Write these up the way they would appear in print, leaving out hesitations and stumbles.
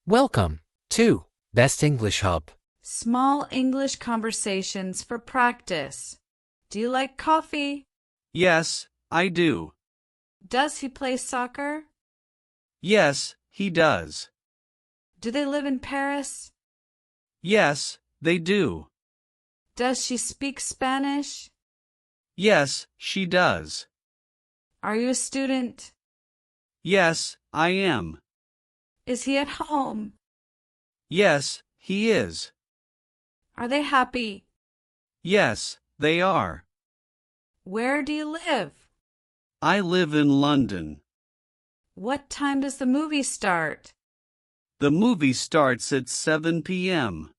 Welcome to Best English Hub. Small English conversations for practice. Do you like coffee? Yes, I do. Does he play soccer? Yes, he does. Do they live in Paris? Yes, they do. Does she speak Spanish? Yes, she does. Are you a student? Yes, I am. Is he at home? Yes, he is. Are they happy? Yes, they are. Where do you live? I live in London. What time does the movie start? The movie starts at 7 p.m.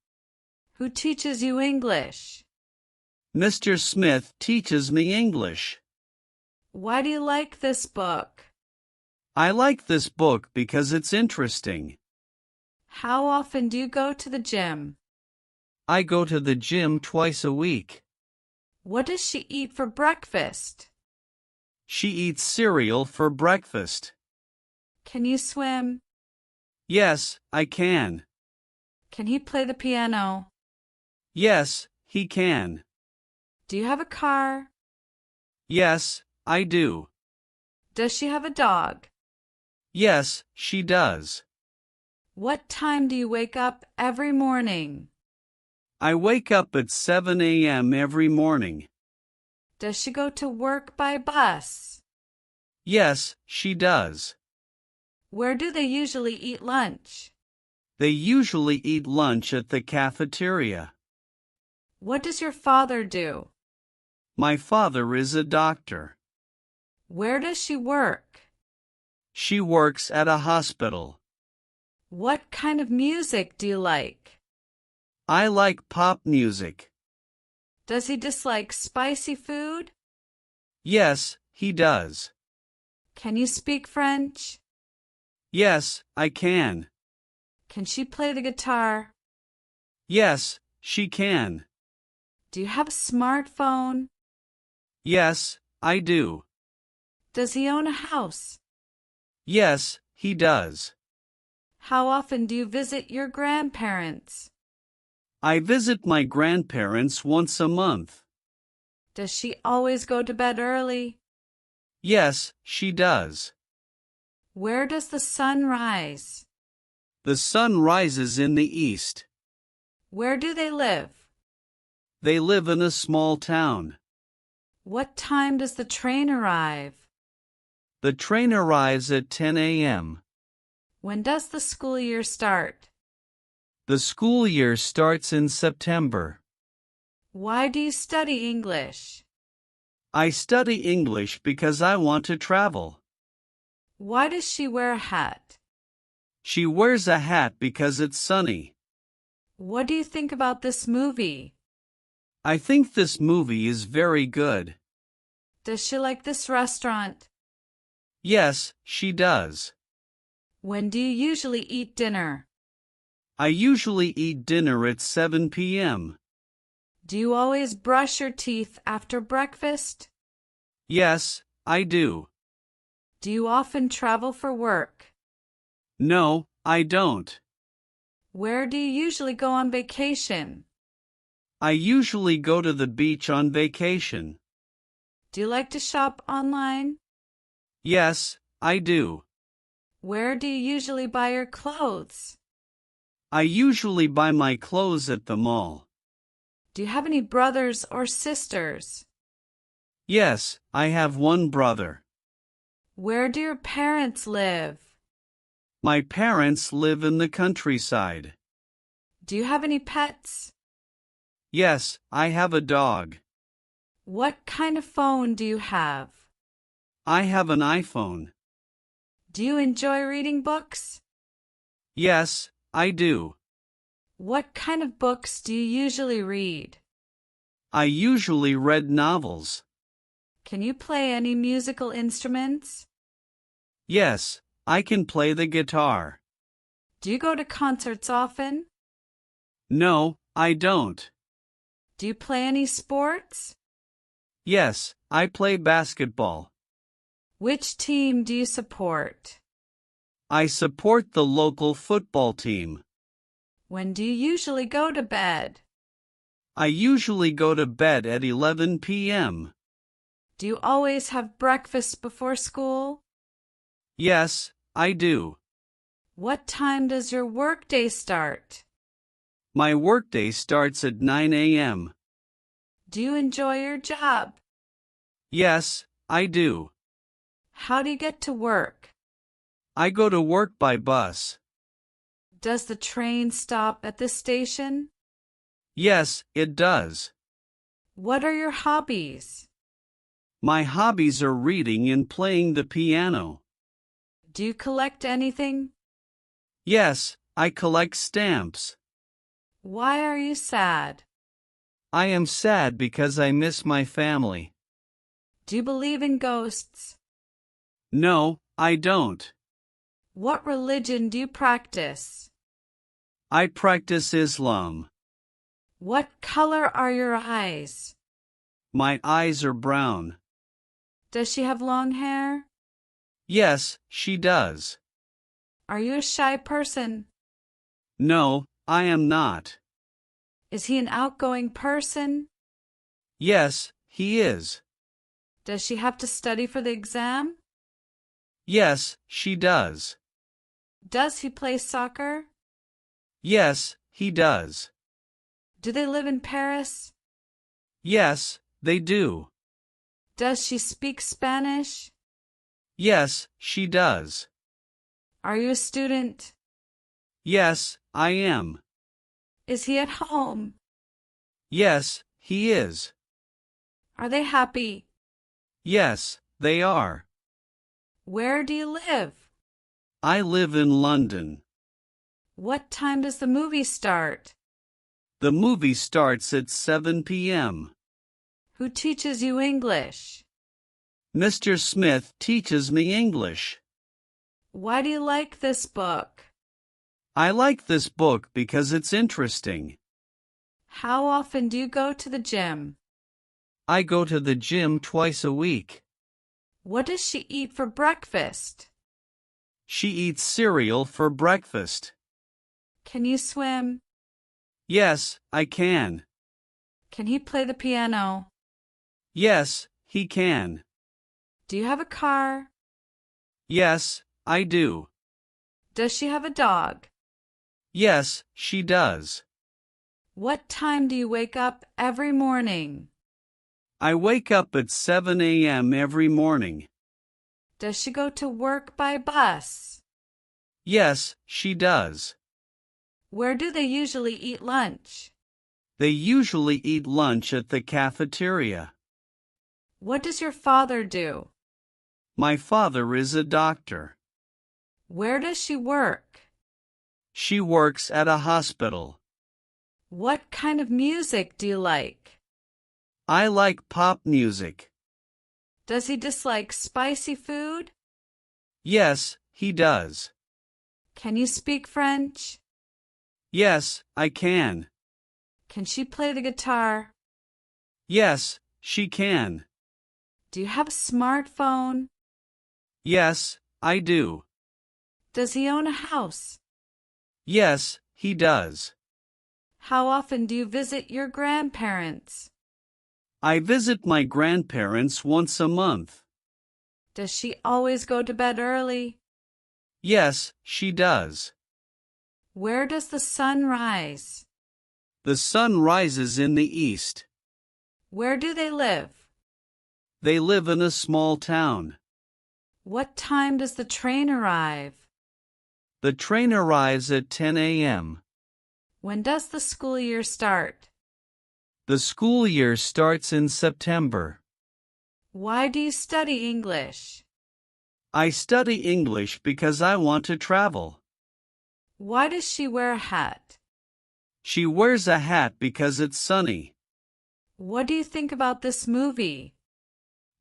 Who teaches you English? Mr. Smith teaches me English. Why do you like this book? I like this book because it's interesting. How often do you go to the gym? I go to the gym twice a week. What does she eat for breakfast? She eats cereal for breakfast. Can you swim? Yes, I can. Can he play the piano? Yes, he can. Do you have a car? Yes, I do. Does she have a dog? Yes, she does. What time do you wake up every morning? I wake up at 7 a.m. every morning. Does she go to work by bus? Yes, she does. Where do they usually eat lunch? They usually eat lunch at the cafeteria. What does your father do? My father is a doctor. Where does she work? She works at a hospital. What kind of music do you like? I like pop music. Does he dislike spicy food? Yes, he does. Can you speak French? Yes, I can. Can she play the guitar? Yes, she can. Do you have a smartphone? Yes, I do. Does he own a house? Yes, he does. How often do you visit your grandparents? I visit my grandparents once a month. Does she always go to bed early? Yes, she does. Where does the sun rise? The sun rises in the east. Where do they live? They live in a small town. What time does the train arrive? The train arrives at 10 a.m. When does the school year start? The school year starts in September. Why do you study English? I study English because I want to travel. Why does she wear a hat? She wears a hat because it's sunny. What do you think about this movie? I think this movie is very good. Does she like this restaurant? Yes, she does. When do you usually eat dinner? I usually eat dinner at 7 p.m. Do you always brush your teeth after breakfast? Yes, I do. Do you often travel for work? No, I don't. Where do you usually go on vacation? I usually go to the beach on vacation. Do you like to shop online? Yes, I do. Where do you usually buy your clothes? I usually buy my clothes at the mall. Do you have any brothers or sisters? Yes, I have one brother. Where do your parents live? My parents live in the countryside. Do you have any pets? Yes, I have a dog. What kind of phone do you have? I have an iPhone. Do you enjoy reading books? Yes, I do. What kind of books do you usually read? I usually read novels. Can you play any musical instruments? Yes, I can play the guitar. Do you go to concerts often? No, I don't. Do you play any sports? Yes, I play basketball. Which team do you support? I support the local football team. When do you usually go to bed? I usually go to bed at 11 p.m. Do you always have breakfast before school? Yes, I do. What time does your workday start? My workday starts at 9 a.m. Do you enjoy your job? Yes, I do. How do you get to work? I go to work by bus. Does the train stop at the station? Yes, it does. What are your hobbies? My hobbies are reading and playing the piano. Do you collect anything? Yes, I collect stamps. Why are you sad? I am sad because I miss my family. Do you believe in ghosts? No, I don't. What religion do you practice? I practice Islam. What color are your eyes? My eyes are brown. Does she have long hair? Yes, she does. Are you a shy person? No, I am not. Is he an outgoing person? Yes, he is. Does she have to study for the exam? Yes, she does. Does he play soccer? Yes, he does. Do they live in Paris? Yes, they do. Does she speak Spanish? Yes, she does. Are you a student? Yes, I am. Is he at home? Yes, he is. Are they happy? Yes, they are. Where do you live? I live in London. What time does the movie start? The movie starts at 7 p.m. Who teaches you English? Mr. Smith teaches me English. Why do you like this book? I like this book because it's interesting. How often do you go to the gym? I go to the gym twice a week. What does she eat for breakfast? She eats cereal for breakfast. Can you swim? Yes, I can. Can he play the piano? Yes, he can. Do you have a car? Yes, I do. Does she have a dog? Yes, she does. What time do you wake up every morning? I wake up at 7 a.m. every morning. Does she go to work by bus? Yes, she does. Where do they usually eat lunch? They usually eat lunch at the cafeteria. What does your father do? My father is a doctor. Where does she work? She works at a hospital. What kind of music do you like? I like pop music. Does he dislike spicy food? Yes, he does. Can you speak French? Yes, I can. Can she play the guitar? Yes, she can. Do you have a smartphone? Yes, I do. Does he own a house? Yes, he does. How often do you visit your grandparents? I visit my grandparents once a month. Does she always go to bed early? Yes, she does. Where does the sun rise? The sun rises in the east. Where do they live? They live in a small town. What time does the train arrive? The train arrives at 10 a.m. When does the school year start? The school year starts in September. Why do you study English? I study English because I want to travel. Why does she wear a hat? She wears a hat because it's sunny. What do you think about this movie?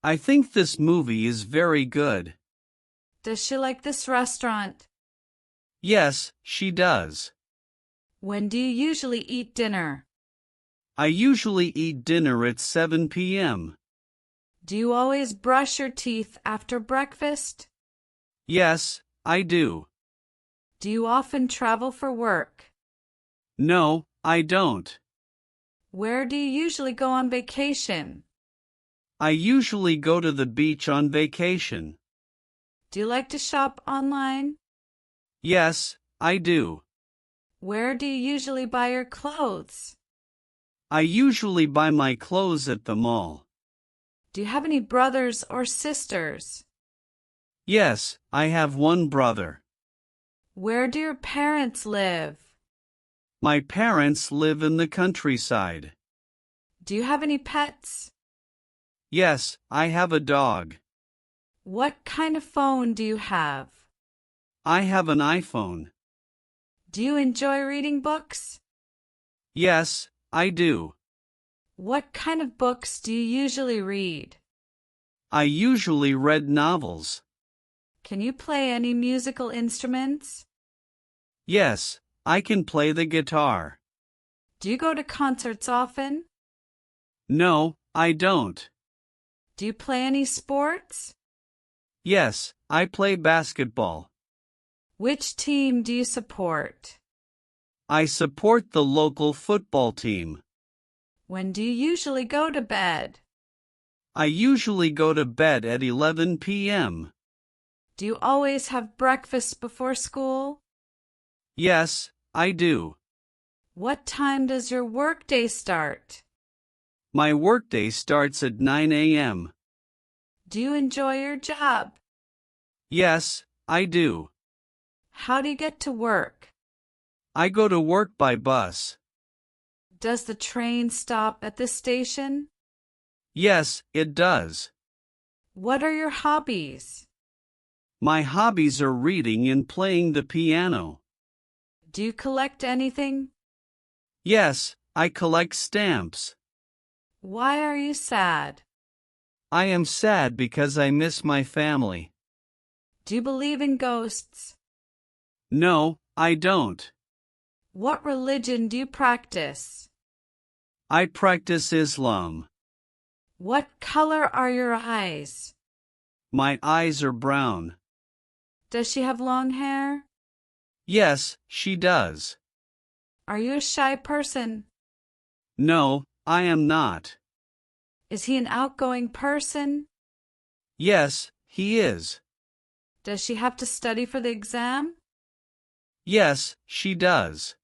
I think this movie is very good. Does she like this restaurant? Yes, she does. When do you usually eat dinner? I usually eat dinner at 7 p.m. Do you always brush your teeth after breakfast? Yes, I do. Do you often travel for work? No, I don't. Where do you usually go on vacation? I usually go to the beach on vacation. Do you like to shop online? Yes, I do. Where do you usually buy your clothes? I usually buy my clothes at the mall. Do you have any brothers or sisters? Yes, I have one brother. Where do your parents live? My parents live in the countryside. Do you have any pets? Yes, I have a dog. What kind of phone do you have? I have an iPhone. Do you enjoy reading books? Yes, I do. What kind of books do you usually read? I usually read novels. Can you play any musical instruments? Yes, I can play the guitar. Do you go to concerts often? No, I don't. Do you play any sports? Yes, I play basketball. Which team do you support? I support the local football team. When do you usually go to bed? I usually go to bed at 11 p.m. Do you always have breakfast before school? Yes, I do. What time does your workday start? My workday starts at 9 a.m. Do you enjoy your job? Yes, I do. How do you get to work? I go to work by bus. Does the train stop at the station? Yes, it does. What are your hobbies? My hobbies are reading and playing the piano. Do you collect anything? Yes, I collect stamps. Why are you sad? I am sad because I miss my family. Do you believe in ghosts? No, I don't. What religion do you practice? I practice Islam. What color are your eyes? My eyes are brown. Does she have long hair? Yes, she does. Are you a shy person? No, I am not. Is he an outgoing person? Yes, he is. Does she have to study for the exam? Yes, she does.